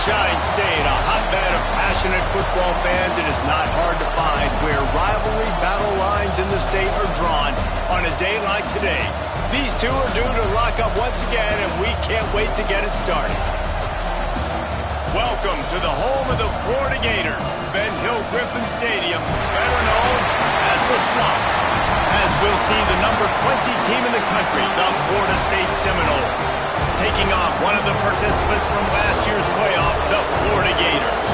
Sunshine State, a hotbed of passionate football fans. It is not hard to find where rivalry battle lines in the state are drawn on a day like today. These two are due to lock up once again, and we can't wait to get it started. Welcome to the home of the Florida Gators, Ben Hill Griffin Stadium, better known as the Swamp, as we'll see the number 20 team in the country, the Florida State Seminoles, taking on one of the participants from last year's playoff, the Florida Gators.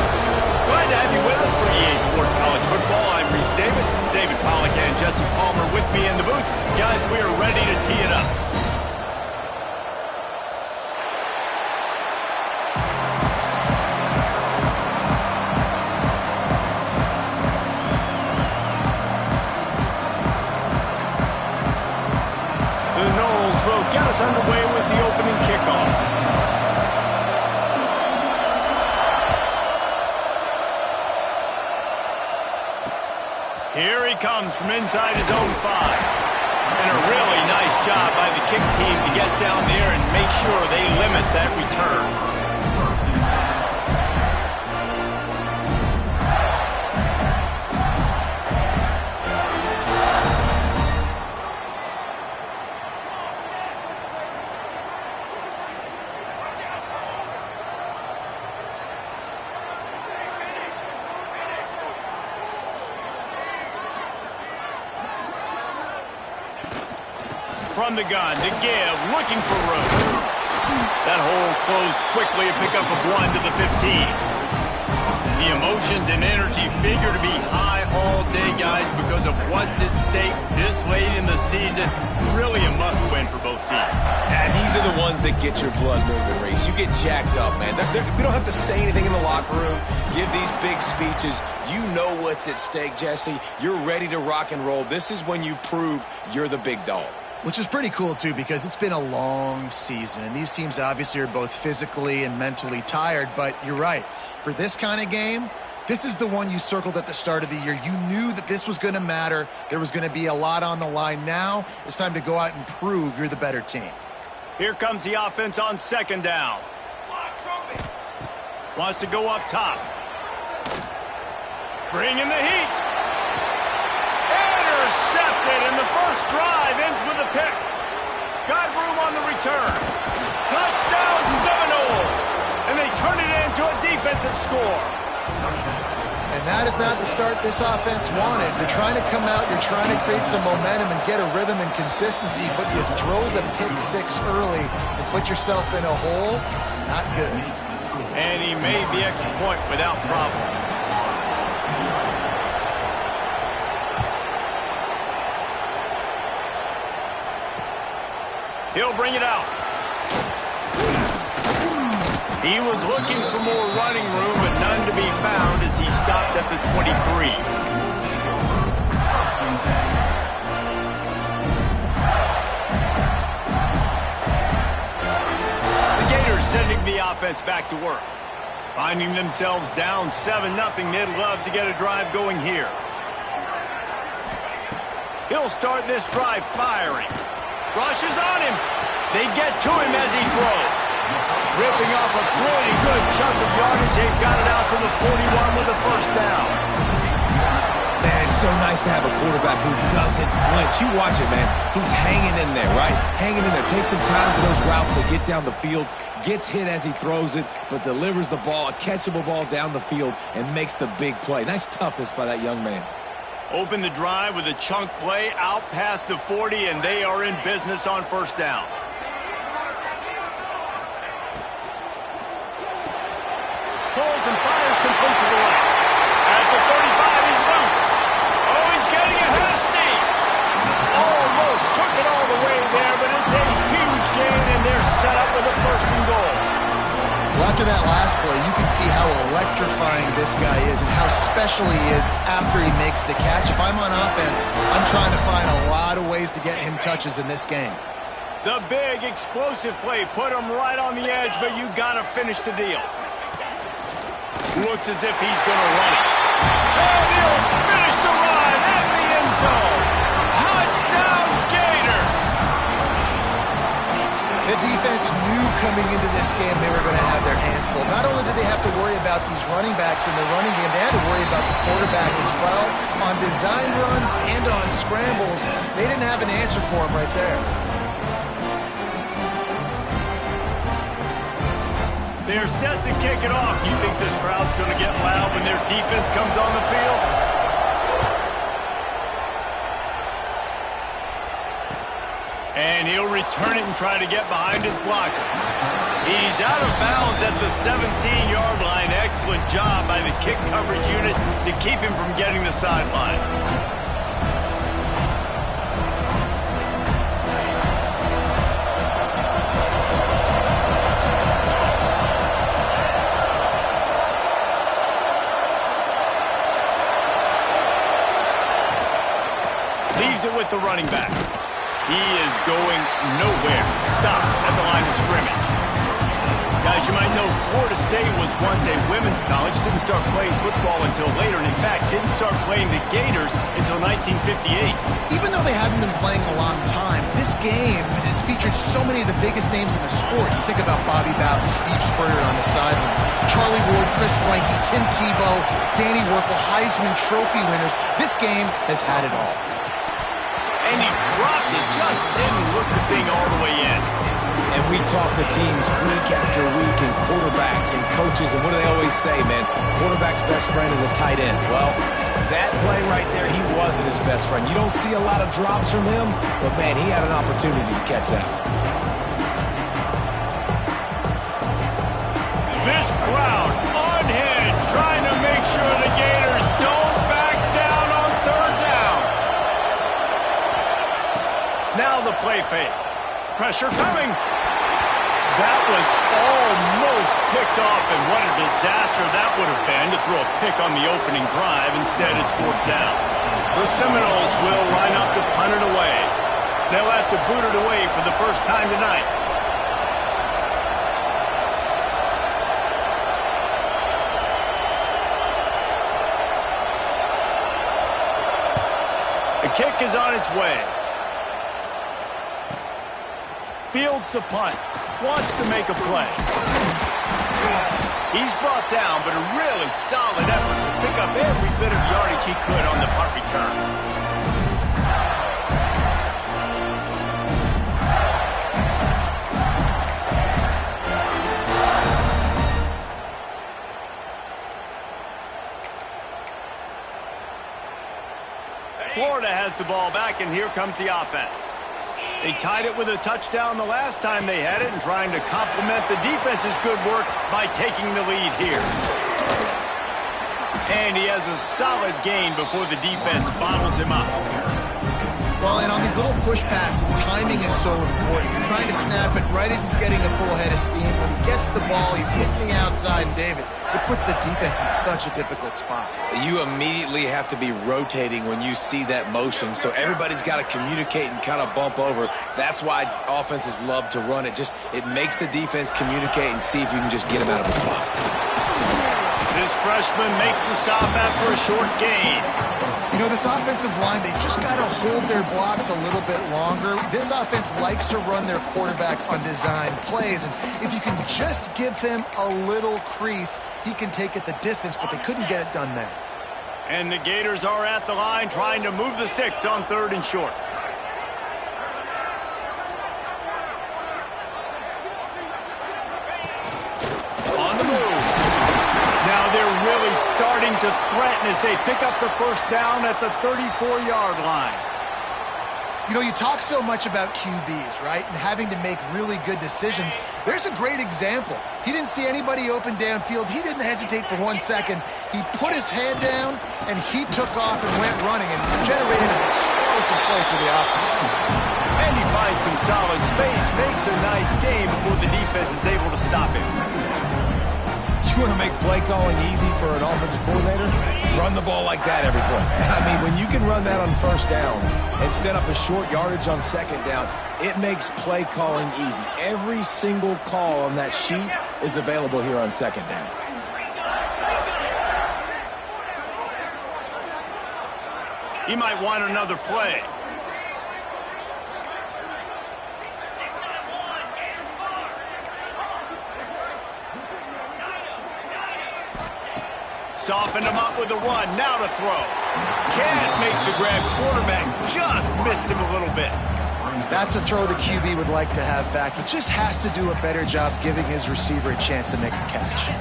Glad to have you with us for EA Sports College Football. I'm Reese Davis, David Pollack and Jesse Palmer with me in the booth. Guys, we are ready to tee it up. The Noles will get us underway with the opening kickoff. Here he comes from inside his own 5. And a really nice job by the kick team to get down there and make sure they limit that return. From the gun to give, looking for room. That hole closed quickly, a pickup of 1 to the 15. The emotions and energy figure to be high all day, guys, because of what's at stake this late in the season. Really a must-win for both teams. And these are the ones that get your blood moving, Reese. You get jacked up, man. We don't have to say anything in the locker room, give these big speeches. You know what's at stake, Jesse. You're ready to rock and roll. This is when you prove you're the big dog. Which is pretty cool, too, because it's been a long season, and these teams obviously are both physically and mentally tired, but you're right. For this kind of game, this is the one you circled at the start of the year. You knew that this was going to matter. There was going to be a lot on the line. Now it's time to go out and prove you're the better team. Here comes the offense on second down. Wants to go up top. Bring in the heat. Intercepted, and the first drive ends with a pick. Got room on the return. Touchdown Seminoles! And they turn it into a defensive score. And that is not the start this offense wanted. You're trying to come out, you're trying to create some momentum and get a rhythm and consistency, but you throw the pick 6 early and put yourself in a hole. Not good. And he made the extra point without problem. He'll bring it out. He was looking for more running room, but none to be found as he stopped at the 23. The Gators sending the offense back to work. Finding themselves down 7-0, they'd love to get a drive going here. He'll start this drive firing. Rushes on him. They get to him as he throws. Ripping off a pretty good chunk of yardage. They've got it out to the 41 with a first down. Man, it's so nice to have a quarterback who doesn't flinch. You watch it, man. He's hanging in there, right? Hanging in there. Takes some time for those routes to get down the field. Gets hit as he throws it, but delivers the ball, a catchable ball down the field, and makes the big play. Nice toughness by that young man. Open the drive with a chunk play out past the 40, and they are in business on first down. Pulls and fires complete to the right. At the 35, he's loose. Oh, he's getting ahead of steam. Almost took it all the way there, but it's a huge gain, and they're set up with a first and goal. Well, after that last play, you can see how electrifying this guy is and how special he is after he makes the catch. If I'm on offense, I'm trying to find a lot of ways to get him touches in this game. The big explosive play put him right on the edge, but you got to finish the deal. Looks as if he's going to run it. And he'll finish the run at the end zone. Touchdown, Gators! The defense knew coming into this game they were going to have their hands full. physical. Not only did they have to worry about these running backs in the running game, they had to worry about the quarterback as well. On design runs and on scrambles, they didn't have an answer for him right there. They're set to kick it off. You think this crowd's going to get loud when their defense comes on the field? And he'll return it and try to get behind his blockers. He's out of bounds at the 17-yard line. Excellent job by the kick coverage unit to keep him from getting the sideline. Leaves it with the running back. He is going nowhere. Stop at the line of scrimmage. Guys, you might know Florida State was once a women's college. Didn't start playing football until later, and in fact, didn't start playing the Gators until 1958. Even though they haven't been playing a long time, this game has featured so many of the biggest names in the sport. You think about Bobby Bowden, Steve Spurrier on the sidelines, Charlie Ward, Chris Swanky, Tim Tebow, Danny Werfel, Heisman Trophy winners. This game has had it all. And he dropped it, just didn't look the thing all the way in. And we talk to teams week after week and quarterbacks and coaches, and what do they always say, man? Quarterback's best friend is a tight end. Well, that play right there, he wasn't his best friend. You don't see a lot of drops from him, but, man, he had an opportunity to catch that. This crowd unhinged, trying to make sure the Gators don't back down on third down. Now the play fake. Pressure coming. That was almost picked off, and what a disaster that would have been to throw a pick on the opening drive. Instead, it's fourth down. The Seminoles will line up to punt it away. They'll have to boot it away for the first time tonight. The kick is on its way. Fields the punt. Wants to make a play. He's brought down, but a really solid effort to pick up every bit of yardage he could on the punt return. Florida has the ball back, and here comes the offense. They tied it with a touchdown the last time they had it and trying to complement the defense's good work by taking the lead here. And he has a solid gain before the defense bottles him up. Well, and on these little push passes, timing is so important. You're trying to snap it right as he's getting a full head of steam. When he gets the ball, he's hitting the outside, and David, it puts the defense in such a difficult spot. You immediately have to be rotating when you see that motion, so everybody's got to communicate and kind of bump over. That's why offenses love to run it. It makes the defense communicate and see if you can just get him out of the spot. This freshman makes the stop after a short gain. You know, this offensive line, they just got to hold their blocks a little bit longer. This offense likes to run their quarterback on design plays, and if you can just give him a little crease, he can take it the distance, but they couldn't get it done there. And the Gators are at the line trying to move the sticks on third and short. On the move. Now they're really starting to threaten as they pick up the first down at the 34-yard line. You know, you talk so much about QBs, right, and having to make really good decisions. There's a great example. He didn't see anybody open downfield. He didn't hesitate for 1 second. He put his head down, and he took off and went running and generated an explosive play for the offense. And he finds some solid space, makes a nice game before the defense is able to stop him. You want to make play calling easy for an offensive coordinator? Run the ball like that every play. I mean, when you can run that on first down and set up a short yardage on second down, it makes play calling easy. Every single call on that sheet is available here on second down. He might want another play. softened him up with a run. Now to throw. Can't make the grab. Quarterback just missed him a little bit. That's a throw the QB would like to have back. He just has to do a better job giving his receiver a chance to make a catch.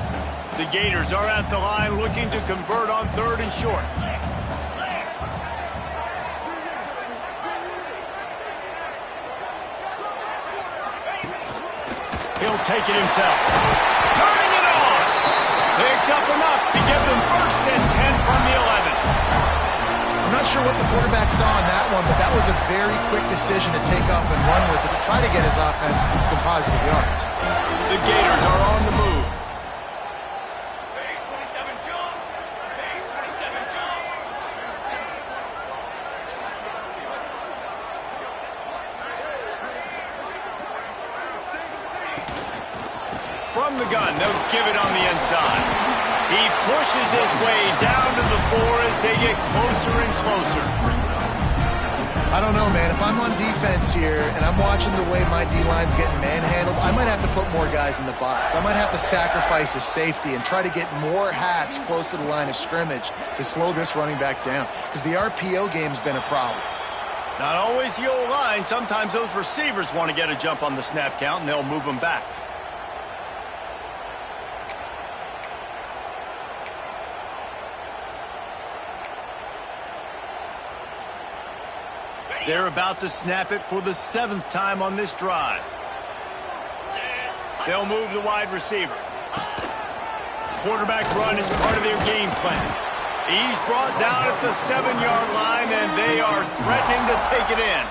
The Gators are at the line looking to convert on 3rd and short. He'll take it himself. Turning it on. Picks up enough to give them 1st and 10 from the 11. I'm not sure what the quarterback saw on that one, but that was a very quick decision to take off and run with it to try to get his offense some positive yards. The Gators are on the move. From the gun, they'll give it on the inside. He pushes his way down to the 4 as they get closer and closer. I don't know, man. If I'm on defense here and I'm watching the way my D-line's getting manhandled, I might have to put more guys in the box. I might have to sacrifice his safety and try to get more hats close to the line of scrimmage to slow this running back down, because the RPO game's been a problem. Not always the old line. Sometimes those receivers want to get a jump on the snap count, and they'll move them back. They're about to snap it for the 7th time on this drive. They'll move the wide receiver. Quarterback run is part of their game plan. He's brought down at the 7-yard line, and they are threatening to take it in.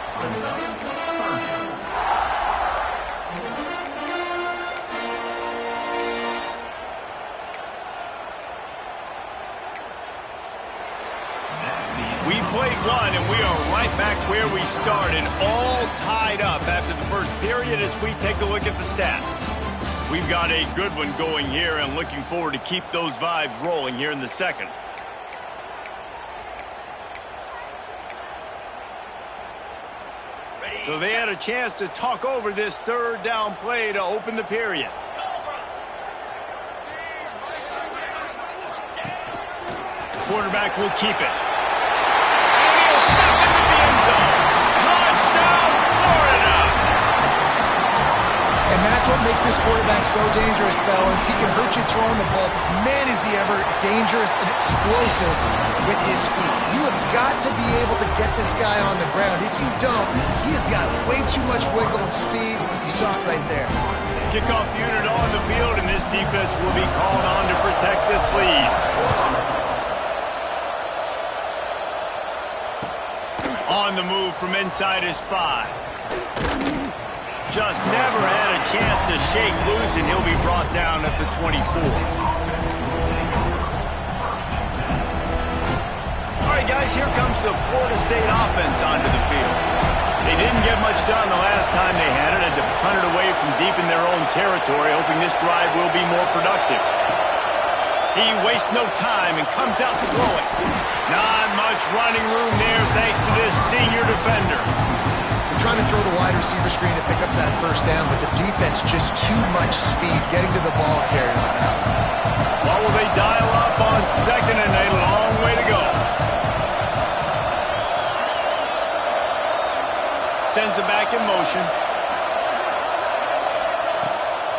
We've played one, and we are right back where we started, all tied up after the first period as we take a look at the stats. We've got a good one going here and looking forward to keep those vibes rolling here in the second. So they had a chance to talk over this 3rd down play to open the period. Quarterback will keep it. Step into the end zone. Touchdown, Florida! And that's what makes this quarterback so dangerous, fellas. He can hurt you throwing the ball. Man, is he ever dangerous and explosive with his feet. You have got to be able to get this guy on the ground. If you don't, he has got way too much wiggle and speed. You saw it right there. Kickoff unit on the field, and this defense will be called on to protect this lead. On the move from inside his 5. Just never had a chance to shake loose, and he'll be brought down at the 24. All right, guys, here comes the Florida State offense onto the field. They didn't get much done the last time they had it, and to punt it away from deep in their own territory, hoping this drive will be more productive. He wastes no time and comes out to throw it. Not much running room there thanks to this senior defender. They're trying to throw the wide receiver screen to pick up that 1st down, but the defense just too much speed getting to the ball carrier on that. What will they dial up on 2nd and a long way to go? Sends it back in motion.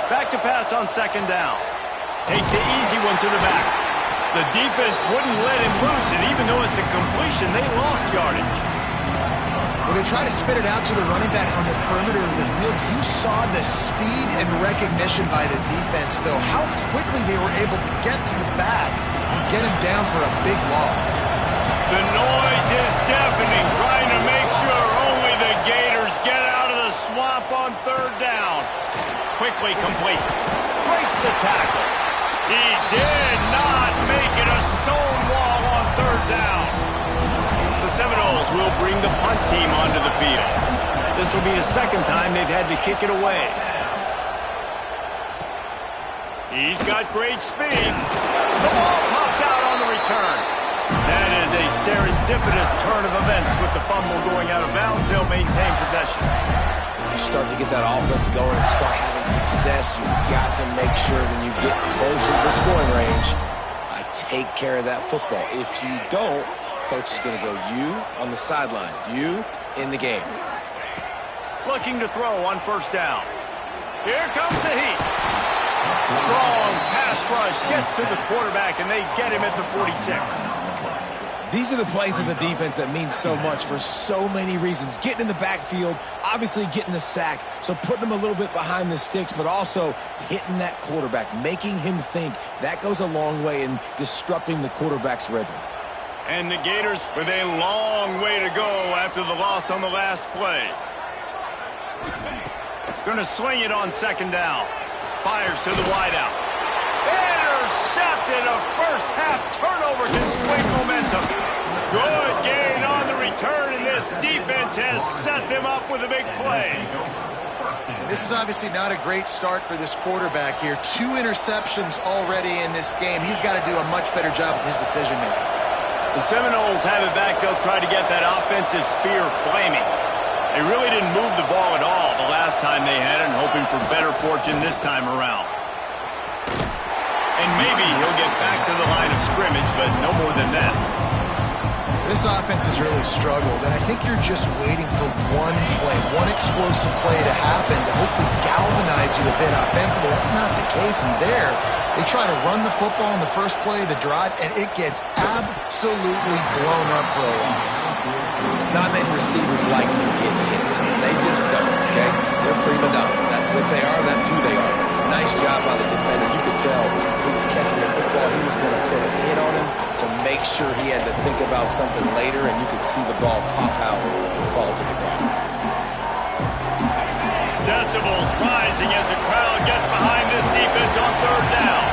Back to pass on 2nd down. Takes the easy one to the back. The defense wouldn't let him loose, and even though it's a completion, they lost yardage. Well, they try to spit it out to the running back on the perimeter of the field. You saw the speed and recognition by the defense, though. How quickly they were able to get to the back and get him down for a big loss. The noise is deafening, trying to make sure only the Gators get out of the swamp on 3rd down. Quickly complete. Breaks the tackle. He did not make it a stone wall on 3rd down. The Seminoles will bring the punt team onto the field. This will be the 2nd time they've had to kick it away. He's got great speed. The ball pops out on the return. That is a serendipitous turn of events with the fumble going out of bounds. They'll maintain possession. You start to get that offense going and start having success, you've got to make sure when you get closer to the scoring range, I take care of that football. If you don't, coach is going to go you on the sideline, you in the game. Looking to throw on first down. Here comes the heat. Strong pass rush gets to the quarterback, and they get him at the 46. These are the plays as a defense that mean so much for so many reasons. Getting in the backfield, obviously getting the sack, so putting them a little bit behind the sticks, but also hitting that quarterback, making him think. That goes a long way in disrupting the quarterback's rhythm. And the Gators with a long way to go after the loss on the last play. Going to swing it on second down. Fires to the wideout. Intercepted. A first half turnover can swing momentum. Good gain on the return, and this defense has set them up with a big play. This is obviously not a great start for this quarterback here. 2 interceptions already in this game. He's got to do a much better job with his decision-making. The Seminoles have it back. They'll try to get that offensive spear flaming. They really didn't move the ball at all the last time they had it, and hoping for better fortune this time around. And maybe he'll get back to the line of scrimmage, but no more than that. This offense has really struggled, and I think you're just waiting for one play, one explosive play to happen to hopefully galvanize you a bit offensively. That's not the case, and there, they try to run the football in the first play of the drive, and it gets absolutely blown up for a loss. Not many receivers like to get hit. They just don't, okay? They're prima donnas. That's what they are. That's who they are. Nice job by the defender. You could tell he was catching the football. He was going to put a hit on him to make sure he had to think about something later, and you could see the ball pop out and fall to the ground. Decibels rising as the crowd gets behind this defense on third down.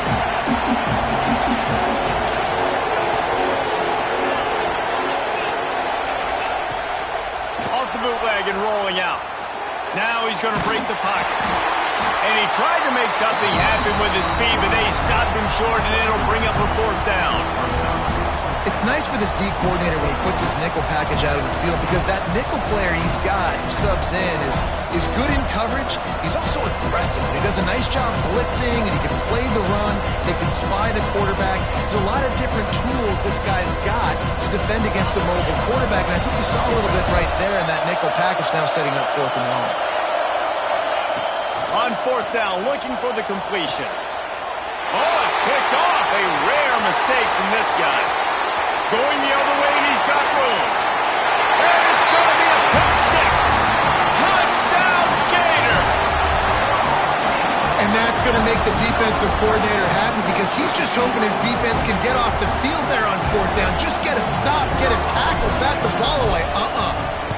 Off the bootleg and rolling out. Now he's going to break the pocket. And he tried to make something happen with his feet, but they stopped him short, and it'll bring up a fourth down. It's nice for this D coordinator when he puts his nickel package out on the field, because that nickel player he's got, who subs in, is good in coverage. He's also aggressive. He does a nice job blitzing, and he can play the run. They can spy the quarterback. There's a lot of different tools this guy's got to defend against a mobile quarterback, and I think we saw a little bit right there in that nickel package, now setting up 4th and long. On 4th down, looking for the completion. Oh, it's picked off. A rare mistake from this guy. Going the other way, and he's got room. And it's going to be a pick 6. Touchdown, Gator! And that's going to make the defensive coordinator happy, because he's just hoping his defense can get off the field there on 4th down. Just get a stop, get a tackle, bat the ball away.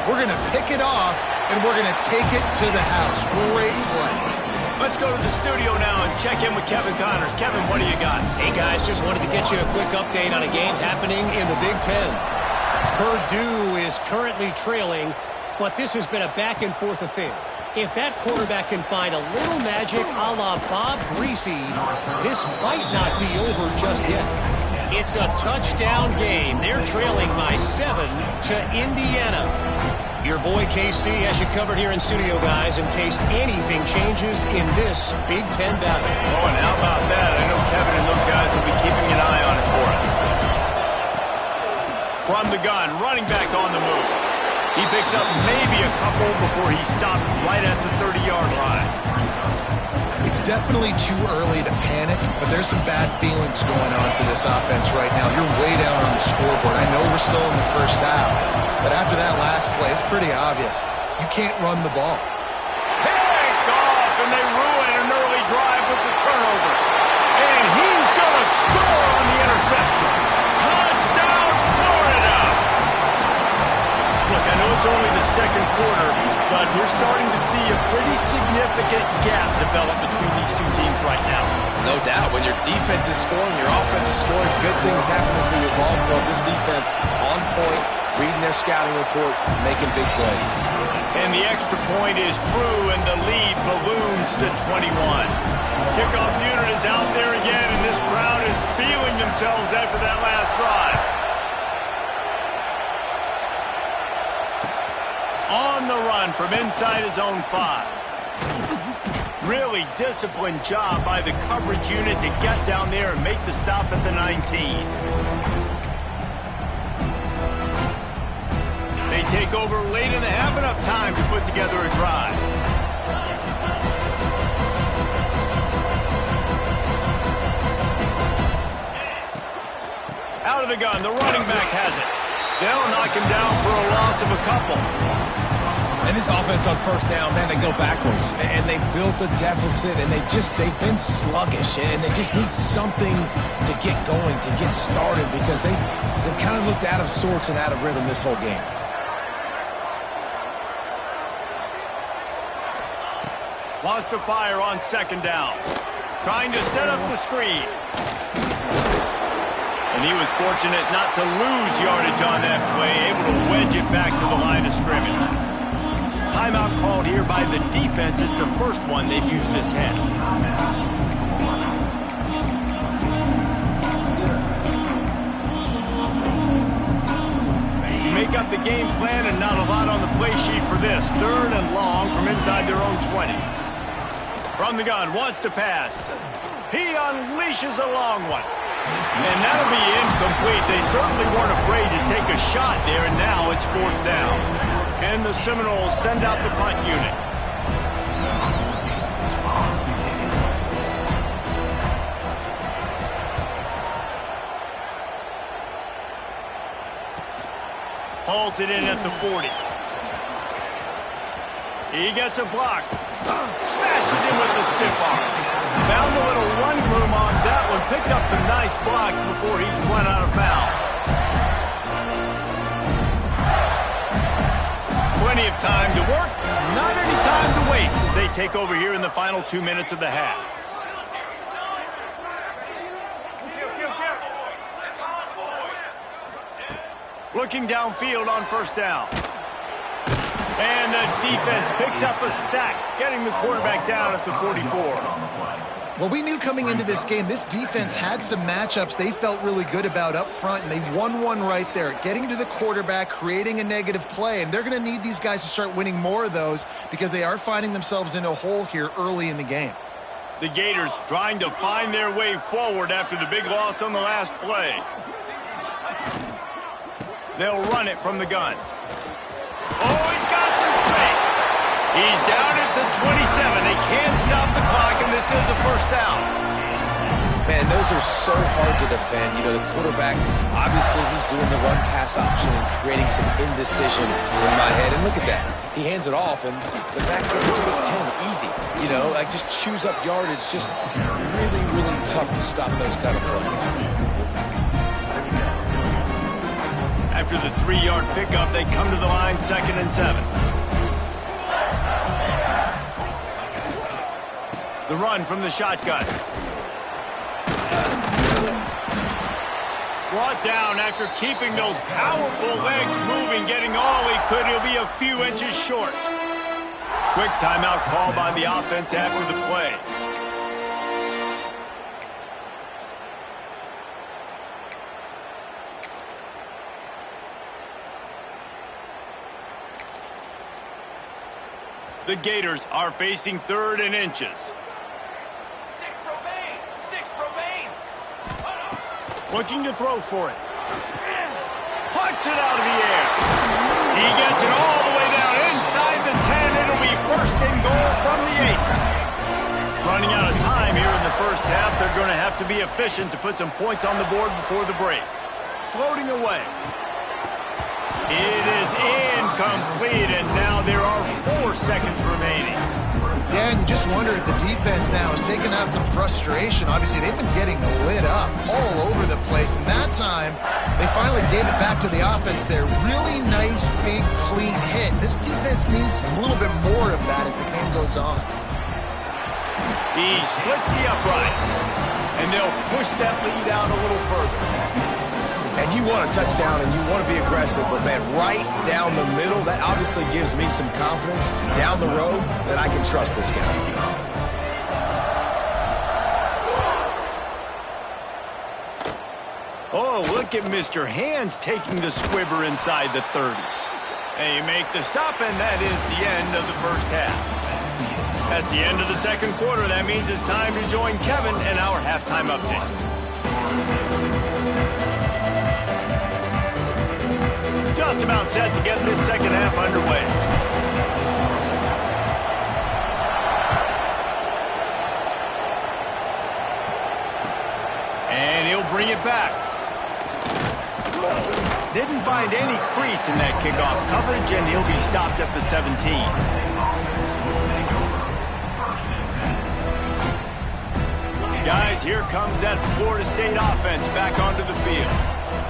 We're going to pick it off, and we're going to take it to the house. Great play. Let's go to the studio now and check in with Kevin Connors. Kevin, what do you got? Hey, guys, just wanted to get you a quick update on a game happening in the Big Ten. Purdue is currently trailing, but this has been a back-and-forth affair. If that quarterback can find a little magic a la Bob Greasy, this might not be over just yet. It's a touchdown game. They're trailing by 7 to Indiana. Your boy KC has you covered here in studio, guys, in case anything changes in this Big Ten battle. Oh, and how about that? I know Kevin and those guys will be keeping an eye on it for us. From the gun, running back on the move. He picks up maybe a couple before he stopped right at the 30-yard line. It's definitely too early to panic, but there's some bad feelings going on for this offense right now. You're way down on the scoreboard. I know we're still in the first half, but after that last play, it's pretty obvious. You can't run the ball. Picked off, and they ruin an early drive with the turnover. And he's going to score on the interception. Touchdown, Florida! Look, I know it's only the second quarter, but we're starting to see a pretty significant gap develop between these two teams right now. No doubt. When your defense is scoring, your offense is scoring, good things happening for your ball club. This defense on point, reading their scouting report, making big plays. And the extra point is true, and the lead balloons to 21. Kickoff unit is out there again, and this crowd is feeling themselves after that last drive. On the run from inside his own 5. Really disciplined job by the coverage unit to get down there and make the stop at the 19. They take over late and have enough time to put together a drive. Out of the gun, the running back has it. They'll knock him down for a loss of a couple. And this offense on first down, man, they go backwards. And they built a deficit, and they've been sluggish. And they just need something to get going, to get started, because they've kind of looked out of sorts and out of rhythm this whole game. Wants to fire on second down. Trying to set up the screen. And he was fortunate not to lose yardage on that play, able to wedge it back to the line of scrimmage. Timeout called here by the defense. It's the first one they've used this half. You make up the game plan and not a lot on the play sheet for this. 3rd and long from inside their own 20. From the gun, wants to pass. He unleashes a long one. And that'll be incomplete. They certainly weren't afraid to take a shot there, and now it's 4th down. And the Seminoles send out the punt unit. Hauls it in at the 40. He gets a block. Smashes in with the stiff arm. Found a little running room on that one. Picked up some nice blocks before he's run out of bounds. Plenty of time to work. Not any time to waste as they take over here in the final 2 minutes of the half. Looking downfield on first down. And the defense picks up a sack, getting the quarterback down at the 44. Well, we knew coming into this game, this defense had some matchups they felt really good about up front, and they won one right there, getting to the quarterback, creating a negative play, and they're going to need these guys to start winning more of those because they are finding themselves in a hole here early in the game. The Gators trying to find their way forward after the big loss on the last play. They'll run it from the gun. Oh, he's got some space. He's down at the 27. They can't stop the clock, and this is a first down. Man, those are so hard to defend. You know, the quarterback, obviously he's doing the run-pass option and creating some indecision in my head. And look at that. He hands it off, and the back gets a quick 10. Easy. You know, like just chews up yardage. Just really, really tough to stop those kind of plays. After the 3-yard pickup, they come to the line 2nd and 7. The run from the shotgun. Brought down after keeping those powerful legs moving, getting all he could. He'll be a few inches short. Quick timeout call by the offense after the play. The Gators are facing 3rd and inches. 6 remain. Looking to throw for it. Puts it out of the air. He gets it all the way down inside the 10. It'll be 1st and goal from the 8. Running out of time here in the first half. They're going to have to be efficient to put some points on the board before the break. Floating away. It is incomplete, and now there are 4 seconds remaining. Yeah, and you just wonder if the defense now has taken out some frustration. Obviously, they've been getting lit up all over the place, and that time, they finally gave it back to the offense there. Really nice, big, clean hit. This defense needs a little bit more of that as the game goes on. He splits the uprights, and they'll push that lead out a little further. And you want a touchdown and you want to be aggressive, but man, right down the middle, that obviously gives me some confidence down the road that I can trust this guy. Oh, look at Mr. Hands taking the squibber inside the 30. They make the stop, and that is the end of the first half. That's the end of the second quarter. That means it's time to join Kevin in our halftime update. Just about set to get this second half underway. And he'll bring it back. Didn't find any crease in that kickoff coverage, and he'll be stopped at the 17. Guys, here comes that Florida State offense back onto the field.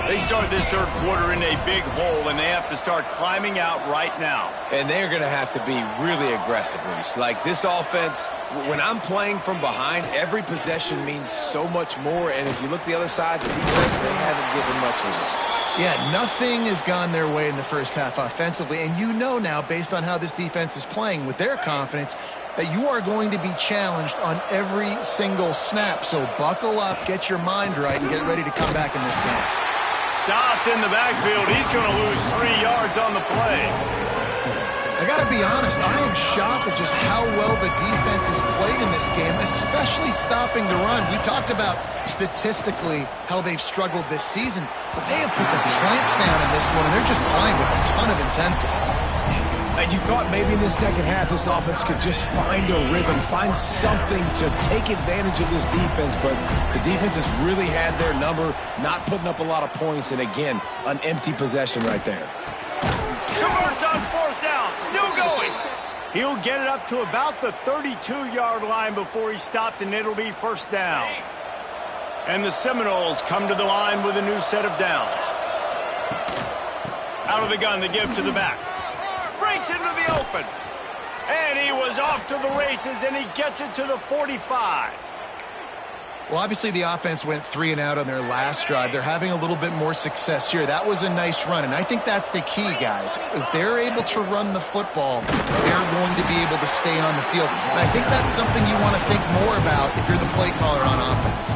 They start this third quarter in a big hole, and they have to start climbing out right now. And they're going to have to be really aggressive, Reese. Like this offense, when I'm playing from behind, every possession means so much more. And if you look the other side, the defense, they haven't given much resistance. Yeah, nothing has gone their way in the first half offensively. And you know now, based on how this defense is playing with their confidence, that you are going to be challenged on every single snap. So buckle up, get your mind right, and get ready to come back in this game. Stopped in the backfield. He's going to lose 3 yards on the play. I got to be honest, I am shocked at just how well the defense has played in this game, especially stopping the run. We talked about statistically how they've struggled this season, but they have put the clamps down in this one, and they're just playing with a ton of intensity. And you thought maybe in the second half this offense could just find a rhythm, find something to take advantage of this defense, but the defense has really had their number, not putting up a lot of points, and again, an empty possession right there. Converts on fourth down, still going. He'll get it up to about the 32-yard line before he's stopped, and it'll be first down. And the Seminoles come to the line with a new set of downs. Out of the gun to give to the back. Breaks into the open. And he was off to the races, and he gets it to the 45. Well, obviously the offense went 3 and out on their last drive. They're having a little bit more success here. That was a nice run, and I think that's the key, guys. If they're able to run the football, they're going to be able to stay on the field. And I think that's something you want to think more about if you're the play caller on offense.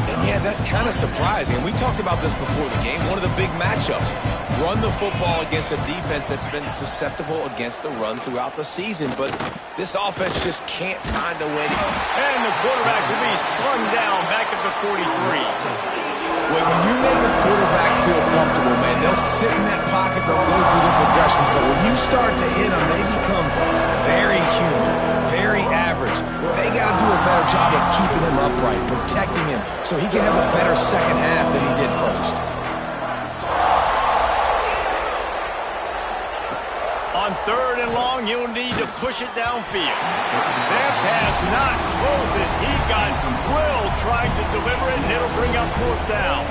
And yeah, that's kind of surprising. And we talked about this before the game. One of the big matchups. Run the football against a defense that's been susceptible against the run throughout the season. But this offense just can't find a way to... And the quarterback will be slung down back at the 43. When you make a quarterback feel comfortable, man, they'll sit in that pocket, they'll go through the progressions. But when you start to hit them, they become very human, very average. They got to do a better job of keeping him upright, protecting him, so he can have a better second half than he did first. On third and long, he'll need to push it downfield. That pass not closes. He got drilled trying to deliver it, and it'll bring up fourth down.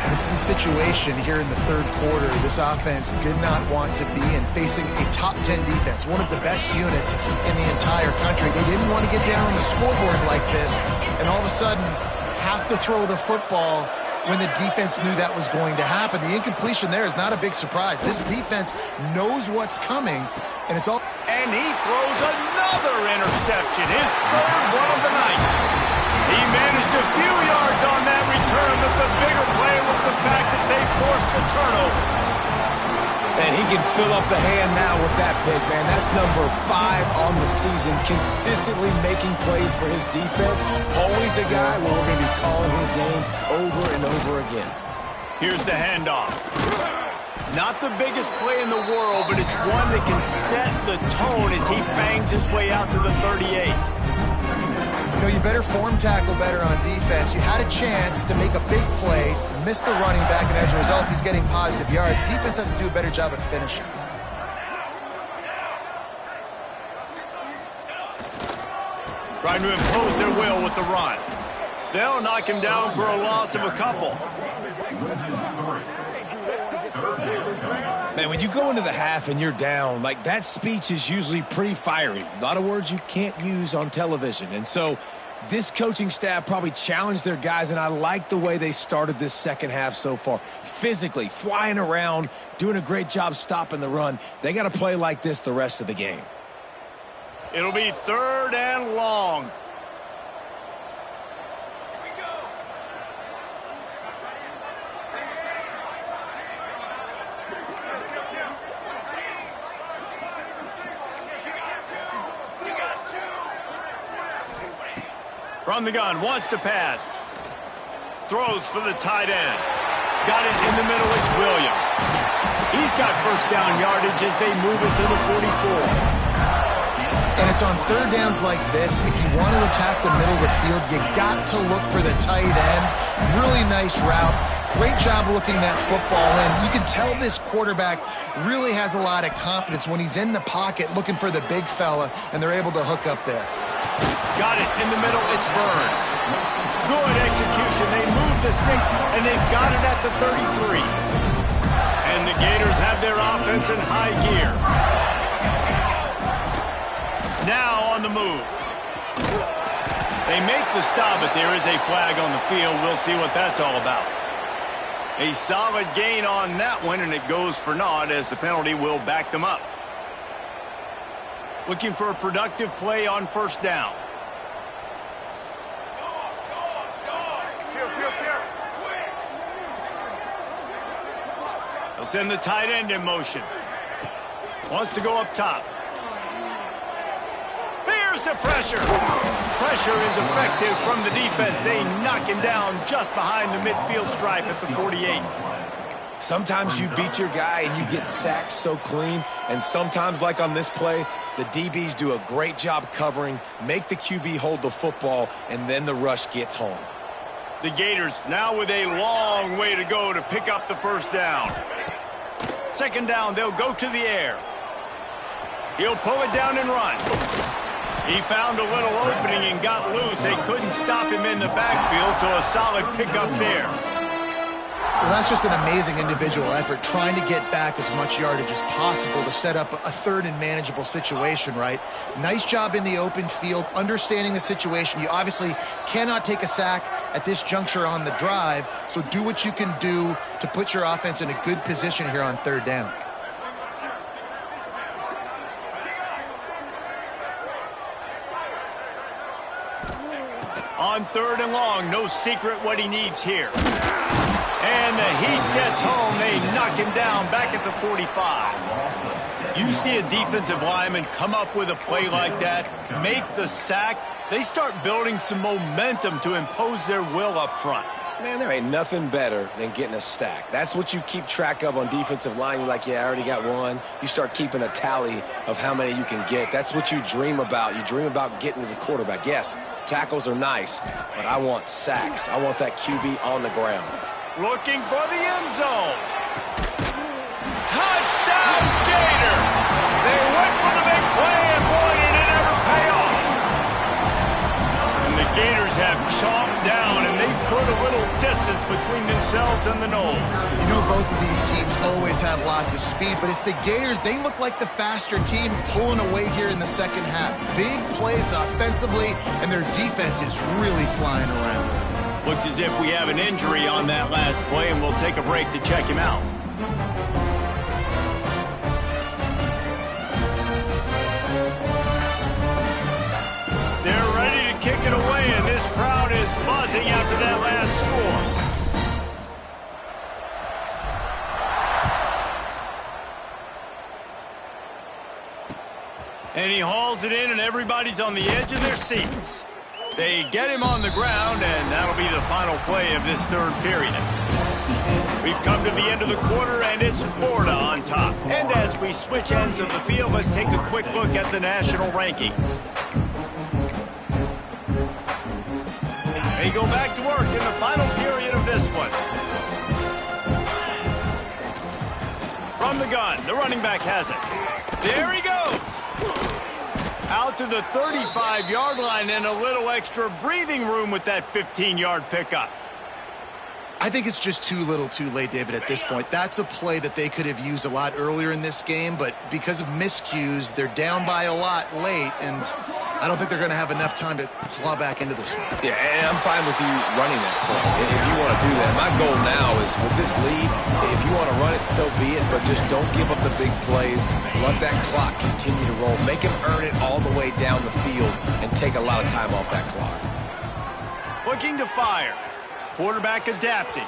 This is a situation here in the third quarter this offense did not want to be in, facing a top 10 defense, one of the best units in the entire country. They didn't want to get down on the scoreboard like this and all of a sudden have to throw the football when the defense knew that was going to happen. The incompletion there is not a big surprise. This defense knows what's coming, and it's all... And he throws another interception, his third one of the night. He managed a few yards on that return, but the bigger play was the fact that they forced the turnover. And he can fill up the hand now with that pick, man. That's number 5 on the season, consistently making plays for his defense. Always a guy where we're going to be calling his name over and over again. Here's the handoff. Not the biggest play in the world, but it's one that can set the tone as he bangs his way out to the 38. You know, you better form tackle better on defense. You had a chance to make a big play, missed the running back, and as a result, he's getting positive yards. Defense has to do a better job at finishing. Trying to impose their will with the run. They'll knock him down for a loss of a couple. Man, when you go into the half and you're down, like that speech is usually pretty fiery. A lot of words you can't use on television. And so this coaching staff probably challenged their guys, and I like the way they started this second half so far. Physically, flying around, doing a great job stopping the run. They got to play like this the rest of the game. It'll be third and long. From the gun, wants to pass. Throws for the tight end. Got it in the middle, it's Williams. He's got first down yardage as they move it to the 44. And it's on third downs like this. If you want to attack the middle of the field, you got to look for the tight end. Really nice route. Great job looking that football in. You can tell this quarterback really has a lot of confidence when he's in the pocket looking for the big fella, and they're able to hook up there. Got it in the middle, it's Burns. Good execution. They move the sticks, and they've got it at the 33. And the Gators have their offense in high gear. Now on the move. They make the stop, but there is a flag on the field. We'll see what that's all about. A solid gain on that one, and it goes for naught as the penalty will back them up. Looking for a productive play on first down. They'll send the tight end in motion. Wants to go up top. Here's the pressure. Pressure is effective from the defense. They knock him down just behind the midfield stripe at the 48. Sometimes you beat your guy and you get sacked so clean, and sometimes, like on this play, the DBs do a great job covering, make the QB hold the football, and then the rush gets home. The Gators now with a long way to go to pick up the first down. Second down, they'll go to the air. He'll pull it down and run. He found a little opening and got loose. They couldn't stop him in the backfield, so a solid pickup there. Well, that's just an amazing individual effort, trying to get back as much yardage as possible to set up a third and manageable situation, right? Nice job in the open field, understanding the situation. You obviously cannot take a sack at this juncture on the drive, so do what you can do to put your offense in a good position here on third down. On third and long, no secret what he needs here. And the heat gets home. They knock him down back at the 45. You see a defensive lineman come up with a play like that, make the sack, they start building some momentum to impose their will up front. Man, there ain't nothing better than getting a stack. That's what you keep track of on defensive line. You're like, yeah, I already got one. You start keeping a tally of how many you can get. That's what you dream about. You dream about getting to the quarterback. Yes, tackles are nice, but I want sacks. I want that QB on the ground. Looking for the end zone. Touchdown, Gator! They went for the big play, and boy, did it ever pay off. And the Gators have chomped down, and they put a little distance between themselves and the Noles. You know, both of these teams always have lots of speed, but it's the Gators. They look like the faster team pulling away here in the second half. Big plays offensively, and their defense is really flying around. Looks as if we have an injury on that last play, and we'll take a break to check him out. They're ready to kick it away, and this crowd is buzzing after that last score. And he hauls it in, and everybody's on the edge of their seats. They get him on the ground, and that'll be the final play of this third period. We've come to the end of the quarter, and it's Florida on top. And as we switch ends of the field, let's take a quick look at the national rankings. They go back to work in the final period of this one. From the gun, the running back has it. There he goes. Out to the 35-yard line, and a little extra breathing room with that 15-yard pickup. I think it's just too little too late, David, at this point. That's a play that they could have used a lot earlier in this game, but because of miscues, they're down by a lot late, and I don't think they're going to have enough time to claw back into this one. Yeah, and I'm fine with you running that play if you want to do that. My goal now is with this lead, if you want to run it, so be it, but just don't give up the big plays. Let that clock continue to roll. Make him earn it all the way down the field and take a lot of time off that clock. Looking to fire. Quarterback adapting.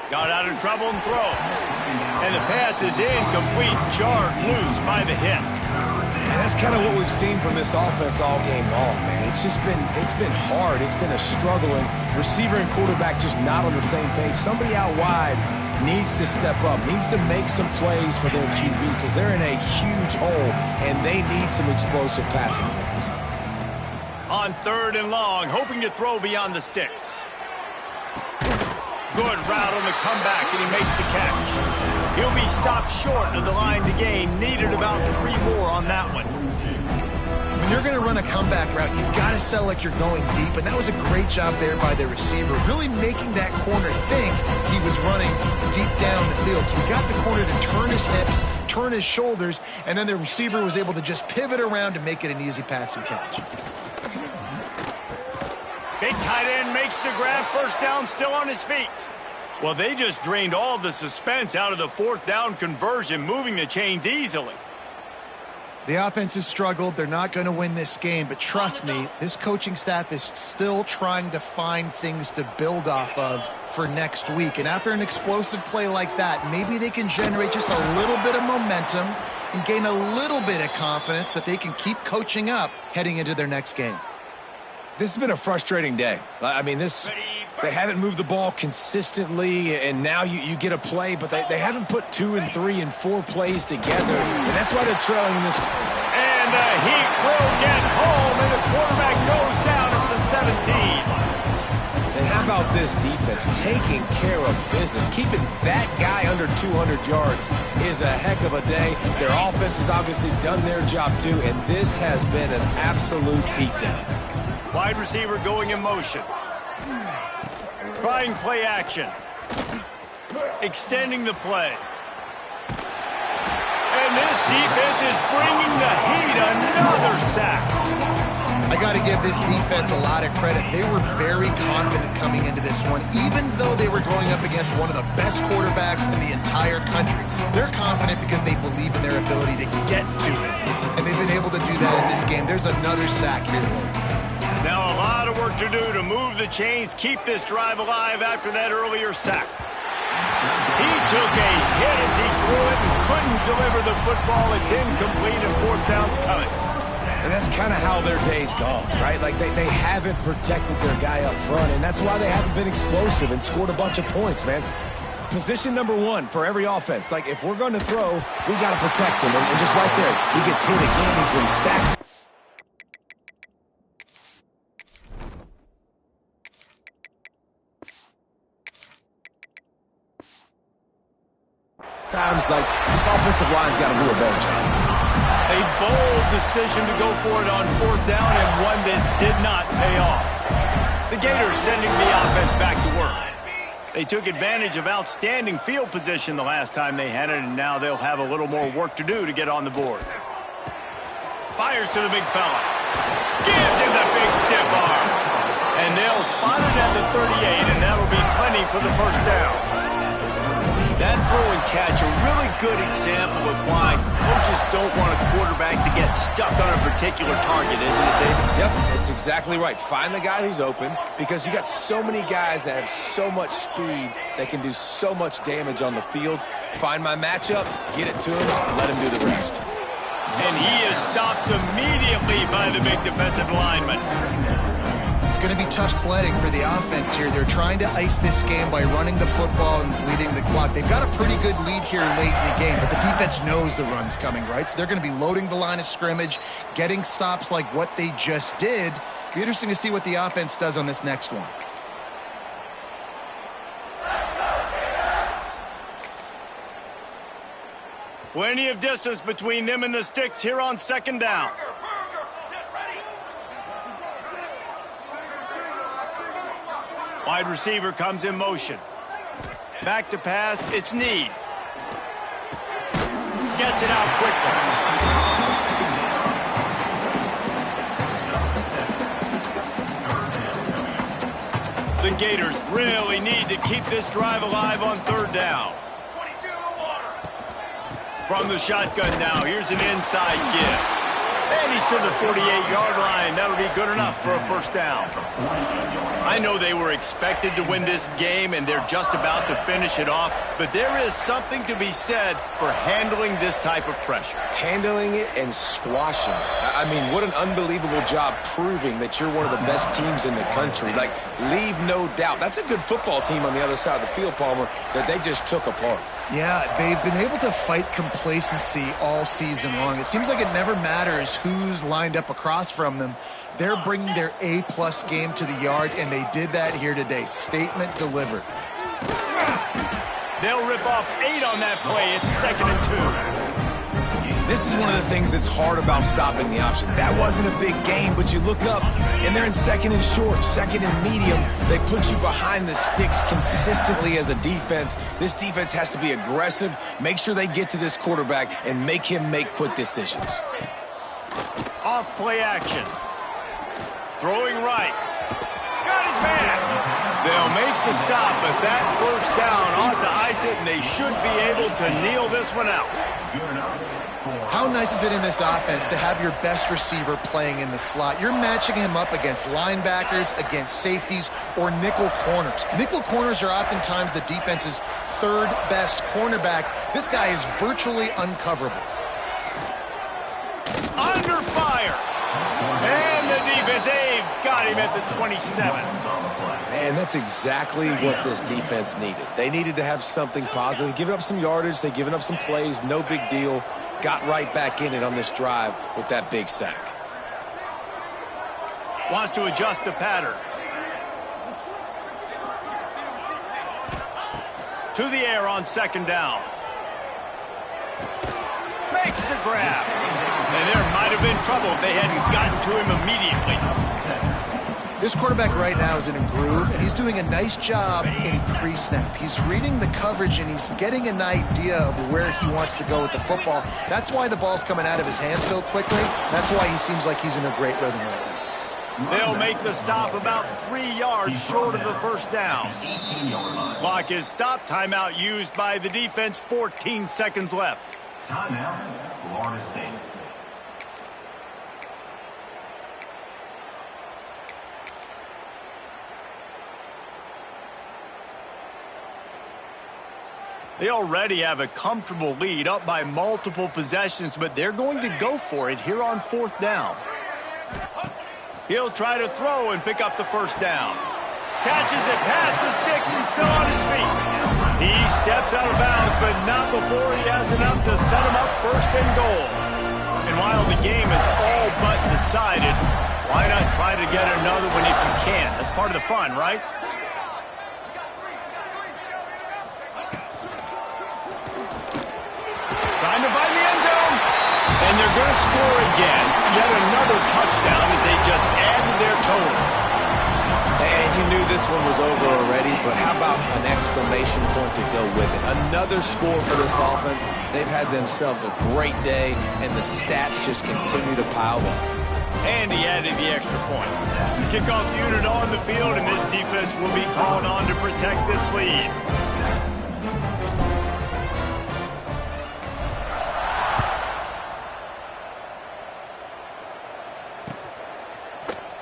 Got out of trouble and throws. And the pass is incomplete, jarred loose by the hit. And that's kind of what we've seen from this offense all game long, man. It's been hard. It's been a struggle, and receiver and quarterback just not on the same page. Somebody out wide needs to step up, needs to make some plays for their QB because they're in a huge hole, and they need some explosive passing plays. On 3rd and long, hoping to throw beyond the sticks. Good route on the comeback, and he makes the catch. He'll be stopped short of the line to gain. Needed about 3 more on that one. When you're going to run a comeback route, you've got to sell like you're going deep, and that was a great job there by the receiver, really making that corner think he was running deep down the field. So we got the corner to turn his hips, turn his shoulders, and then the receiver was able to just pivot around to make it an easy passing catch. Big tight end makes the grab. First down, still on his feet. Well, they just drained all the suspense out of the 4th down conversion, moving the chains easily. The offense has struggled. They're not going to win this game, but trust me, this coaching staff is still trying to find things to build off of for next week. And after an explosive play like that, maybe they can generate just a little bit of momentum and gain a little bit of confidence that they can keep coaching up heading into their next game. This has been a frustrating day. I mean, they haven't moved the ball consistently, and now you get a play, but they haven't put 2 and 3 and 4 plays together, and that's why they're trailing in this. And the Heat will get home, and the quarterback goes down at the 17. And how about this defense taking care of business? Keeping that guy under 200 yards is a heck of a day. Their offense has obviously done their job too, and this has been an absolute beatdown. Wide receiver going in motion. Trying play action. Extending the play. And this defense is bringing the Heat another sack. I got to give this defense a lot of credit. They were very confident coming into this one, even though they were going up against one of the best quarterbacks in the entire country. They're confident because they believe in their ability to get to it, and they've been able to do that in this game. There's another sack here. Now a lot of work to do to move the chains, keep this drive alive after that earlier sack. He took a hit as he threw it and couldn't deliver the football. It's incomplete and 4th down's coming. And that's kind of how their day's gone, right? Like they haven't protected their guy up front, and that's why they haven't been explosive and scored a bunch of points, man. Position number 1 for every offense. Like, if we're going to throw, we got to protect him. And just right there, he gets hit again. He's been sacked. Times like this offensive line's got to do a better job. A bold decision to go for it on 4th down, and one that did not pay off. The Gators sending the offense back to work. They took advantage of outstanding field position the last time they had it, and now they'll have a little more work to do to get on the board. Fires to the big fella. Gives him the big stiff arm. And they'll spot it at the 38, and that'll be plenty for the 1st down. That throw and catch, a really good example of why coaches don't want a quarterback to get stuck on a particular target, isn't it, David? Yep, that's exactly right. Find the guy who's open, because you got so many guys that have so much speed that can do so much damage on the field. Find my matchup, get it to him, let him do the rest. And he is stopped immediately by the big defensive lineman. It's going to be tough sledding for the offense here. They're trying to ice this game by running the football and bleeding the clock. They've got a pretty good lead here late in the game, but the defense knows the run's coming, right? So they're going to be loading the line of scrimmage, getting stops like what they just did. Be interesting to see what the offense does on this next one. Plenty of distance between them and the sticks here on 2nd down. Wide receiver comes in motion. Back to pass, it's Need. Gets it out quickly. The Gators really need to keep this drive alive on 3rd down. From the shotgun now, here's an inside give. And he's to the 48-yard line. That'll be good enough for a 1st down. I know they were expected to win this game, and they're just about to finish it off, but there is something to be said for handling this type of pressure. Handling it and squashing it. I mean, what an unbelievable job proving that you're one of the best teams in the country. Like, leave no doubt. That's a good football team on the other side of the field, Palmer, that they just took apart. Yeah, they've been able to fight complacency all season long. It seems like it never matters who's lined up across from them. They're bringing their A-plus game to the yard, and they did that here today. Statement delivered. They'll rip off 8 on that play. It's 2nd and 2. This is one of the things that's hard about stopping the option. That wasn't a big game, but you look up, and they're in 2nd and short, 2nd and medium. They put you behind the sticks consistently as a defense. This defense has to be aggressive, make sure they get to this quarterback, and make him make quick decisions. Off play action. Throwing right. Got his man. They'll make the stop, but that first down ought to ice it, and they should be able to kneel this one out. How nice is it in this offense to have your best receiver playing in the slot? You're matching him up against linebackers, against safeties, or nickel corners. Nickel corners are oftentimes the defense's 3rd best cornerback. This guy is virtually uncoverable. Under fire. And the defense, they've got him at the 27. And that's exactly what this defense needed. They needed to have something positive. Giving up some yardage, they given up some plays, no big deal. Got right back in it on this drive with that big sack. Wants to adjust the pattern. To the air on 2nd down. Makes the grab. And there might have been trouble if they hadn't gotten to him immediately. This quarterback right now is in a groove, and he's doing a nice job in pre-snap. He's reading the coverage, and he's getting an idea of where he wants to go with the football. That's why the ball's coming out of his hands so quickly. That's why he seems like he's in a great rhythm right now. They'll make the stop about 3 yards short of the first down. Clock is stopped. Timeout used by the defense. 14 seconds left. Timeout, Florida State. They already have a comfortable lead, up by multiple possessions, but they're going to go for it here on 4th down. He'll try to throw and pick up the first down. Catches it past the sticks and still on his feet. He steps out of bounds, but not before he has enough to set him up 1st and goal. And while the game is all but decided, why not try to get another one if you can? That's part of the fun, right? Trying to find the end zone. And they're going to score again. Yet another touchdown as they just add to their total. And you knew this one was over already, but how about an exclamation point to go with it? Another score for this offense. They've had themselves a great day, and the stats just continue to pile up. And he added the extra point. Kickoff unit on the field, and this defense will be called on to protect this lead.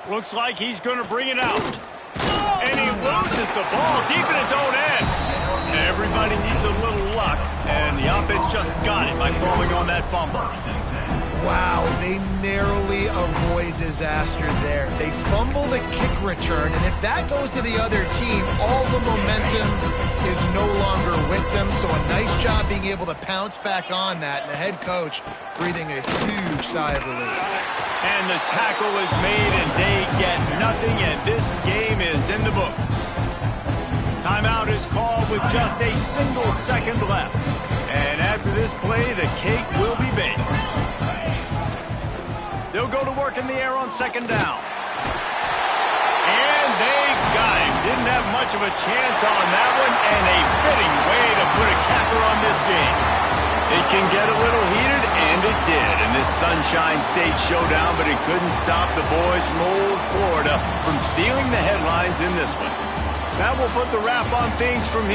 Looks like he's going to bring it out. And he loses the ball deep in his own end. Everybody needs a little luck, and the offense just got it by falling on that fumble. Wow, they narrowly avoid disaster there. They fumble the kick return, and if that goes to the other team, all the momentum is no longer with them. So a nice job being able to pounce back on that, and the head coach breathing a huge sigh of relief. And the tackle is made, and they get nothing, and this game is in the books. Timeout is called with just a single second left. And after this play, the cake will be baked. They'll go to work in the air on 2nd down. And they got him. Didn't have much of a chance on that one, and a fitting way to put a capper on this game. It can get a little heated, and it did in this Sunshine State showdown, but it couldn't stop the boys from old Florida from stealing the headlines in this one. That will put the wrap on things from here.